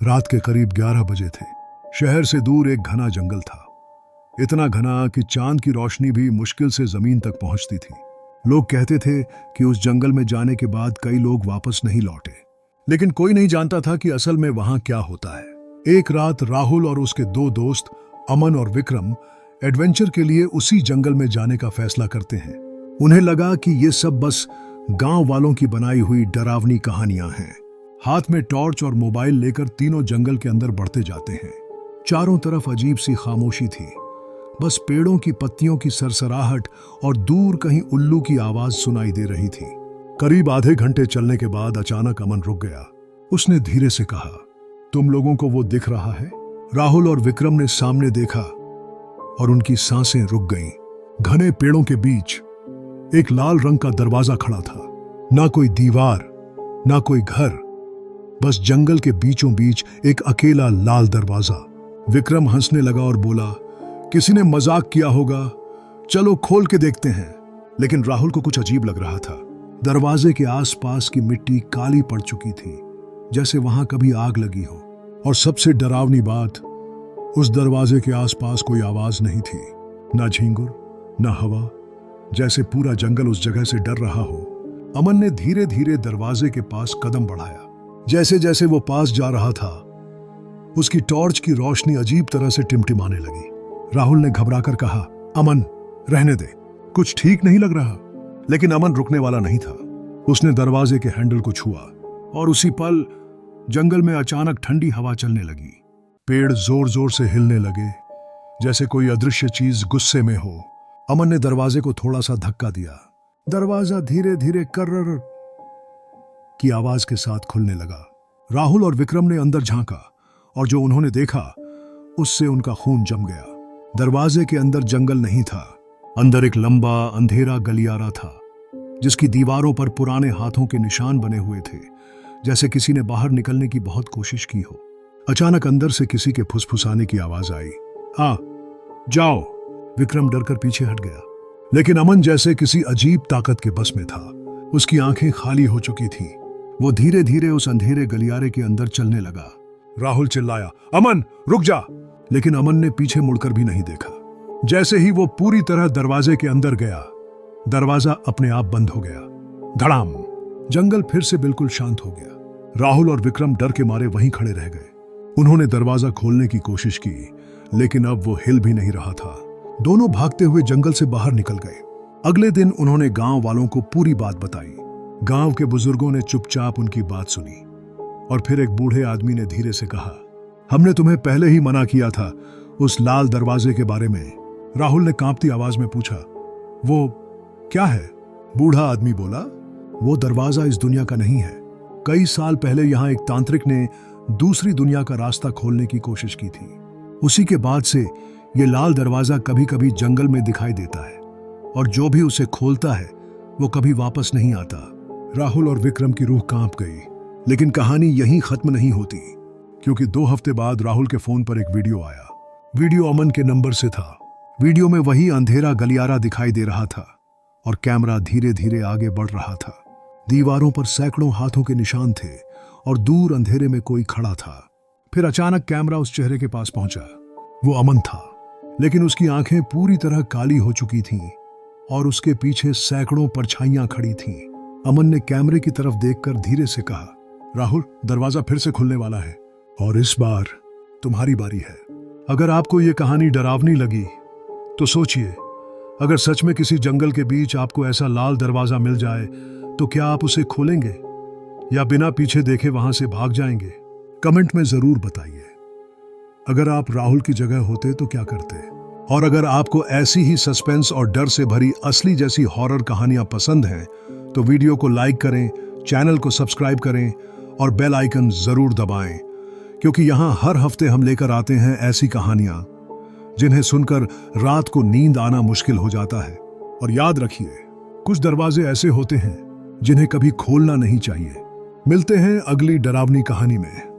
रात के करीब 11 बजे थे। शहर से दूर एक घना जंगल था, इतना घना कि चांद की रोशनी भी मुश्किल से जमीन तक पहुंचती थी। लोग कहते थे कि उस जंगल में जाने के बाद कई लोग वापस नहीं लौटे, लेकिन कोई नहीं जानता था कि असल में वहां क्या होता है। एक रात राहुल और उसके दो दोस्त अमन और विक्रम एडवेंचर के लिए उसी जंगल में जाने का फैसला करते हैं। उन्हें लगा कि ये सब बस गांव वालों की बनाई हुई डरावनी कहानियां हैं। हाथ में टॉर्च और मोबाइल लेकर तीनों जंगल के अंदर बढ़ते जाते हैं। चारों तरफ अजीब सी खामोशी थी, बस पेड़ों की पत्तियों की सरसराहट और दूर कहीं उल्लू की आवाज सुनाई दे रही थी। करीब आधे घंटे चलने के बाद अचानक अमन रुक गया। उसने धीरे से कहा, तुम लोगों को वो दिख रहा है? राहुल और विक्रम ने सामने देखा और उनकी सांसें रुक गईं। घने पेड़ों के बीच एक लाल रंग का दरवाजा खड़ा था। ना कोई दीवार, ना कोई घर, बस जंगल के बीचों बीच एक अकेला लाल दरवाजा। विक्रम हंसने लगा और बोला, किसी ने मजाक किया होगा, चलो खोल के देखते हैं। लेकिन राहुल को कुछ अजीब लग रहा था। दरवाजे के आसपास की मिट्टी काली पड़ चुकी थी, जैसे वहां कभी आग लगी हो। और सबसे डरावनी बात, उस दरवाजे के आसपास कोई आवाज नहीं थी, ना झींगुर, ना हवा, जैसे पूरा जंगल उस जगह से डर रहा हो। अमन ने धीरे धीरे दरवाजे के पास कदम बढ़ाया। जैसे जैसे वो पास जा रहा था, उसकी टॉर्च की रोशनी अजीब तरह से टिमटिमाने लगी। राहुल ने घबराकर कहा, अमन रहने दे, कुछ ठीक नहीं लग रहा। लेकिन अमन रुकने वाला नहीं था। उसने दरवाजे के हैंडल को छुआ और उसी पल जंगल में अचानक ठंडी हवा चलने लगी। पेड़ जोर जोर से हिलने लगे, जैसे कोई अदृश्य चीज गुस्से में हो। अमन ने दरवाजे को थोड़ा सा धक्का दिया। दरवाजा धीरे धीरे कर्रर की आवाज के साथ खुलने लगा। राहुल और विक्रम ने अंदर झांका और जो उन्होंने देखा उससे उनका खून जम गया। दरवाजे के अंदर जंगल नहीं था, अंदर एक लंबा अंधेरा गलियारा था, जिसकी दीवारों पर पुराने हाथों के निशान बने हुए थे, जैसे किसी ने बाहर निकलने की बहुत कोशिश की हो। अचानक अंदर से किसी के फुसफुसाने की आवाज आई, हाँ जाओ। विक्रम डरकर पीछे हट गया, लेकिन अमन जैसे किसी अजीब ताकत के बस में था। उसकी आंखें खाली हो चुकी थीं। वो धीरे धीरे उस अंधेरे गलियारे के अंदर चलने लगा। राहुल चिल्लाया, अमन रुक जा। लेकिन अमन ने पीछे मुड़कर भी नहीं देखा। जैसे ही वो पूरी तरह दरवाजे के अंदर गया, दरवाजा अपने आप बंद हो गया। धड़ाम। जंगल फिर से बिल्कुल शांत हो गया। राहुल और विक्रम डर के मारे वहीं खड़े रह गए। उन्होंने दरवाजा खोलने की कोशिश की, लेकिन अब वो हिल भी नहीं रहा था। दोनों भागते हुए जंगल से बाहर निकल गए। अगले दिन उन्होंने गांव वालों को पूरी बात बताई। गांव के बुजुर्गों ने चुपचाप उनकी बात सुनी और फिर एक बूढ़े आदमी ने धीरे से कहा, हमने तुम्हें पहले ही मना किया था उस लाल दरवाजे के बारे में। राहुल ने कांपती आवाज में पूछा, वो क्या है? बूढ़ा आदमी बोला, वो दरवाजा इस दुनिया का नहीं है। कई साल पहले यहां एक तांत्रिक ने दूसरी दुनिया का रास्ता खोलने की कोशिश की थी। उसी के बाद से ये लाल दरवाजा कभी कभी जंगल में दिखाई देता है और जो भी उसे खोलता है वो कभी वापस नहीं आता। राहुल और विक्रम की रूह कांप गई। लेकिन कहानी यहीं खत्म नहीं होती, क्योंकि 2 हफ्ते बाद राहुल के फोन पर एक वीडियो आया। वीडियो अमन के नंबर से था। वीडियो में वही अंधेरा गलियारा दिखाई दे रहा था और कैमरा धीरे धीरे आगे बढ़ रहा था। दीवारों पर सैकड़ों हाथों के निशान थे और दूर अंधेरे में कोई खड़ा था। फिर अचानक कैमरा उस चेहरे के पास पहुंचा। वो अमन था, लेकिन उसकी आंखें पूरी तरह काली हो चुकी थीं और उसके पीछे सैकड़ों परछाइयां खड़ी थीं। अमन ने कैमरे की तरफ देखकर धीरे से कहा, राहुल दरवाजा फिर से खुलने वाला है और इस बार तुम्हारी बारी है। अगर आपको ये कहानी डरावनी लगी तो सोचिए, अगर सच में किसी जंगल के बीच आपको ऐसा लाल दरवाजा मिल जाए तो क्या आप उसे खोलेंगे या बिना पीछे देखे वहां से भाग जाएंगे? कमेंट में जरूर बताइए। अगर आप राहुल की जगह होते तो क्या करते? और अगर आपको ऐसी ही सस्पेंस और डर से भरी असली जैसी हॉरर कहानियां पसंद हैं तो वीडियो को लाइक करें, चैनल को सब्सक्राइब करें और बेल आइकन जरूर दबाएं, क्योंकि यहाँ हर हफ्ते हम लेकर आते हैं ऐसी कहानियां जिन्हें सुनकर रात को नींद आना मुश्किल हो जाता है। और याद रखिए, कुछ दरवाजे ऐसे होते हैं जिन्हें कभी खोलना नहीं चाहिए। मिलते हैं अगली डरावनी कहानी में।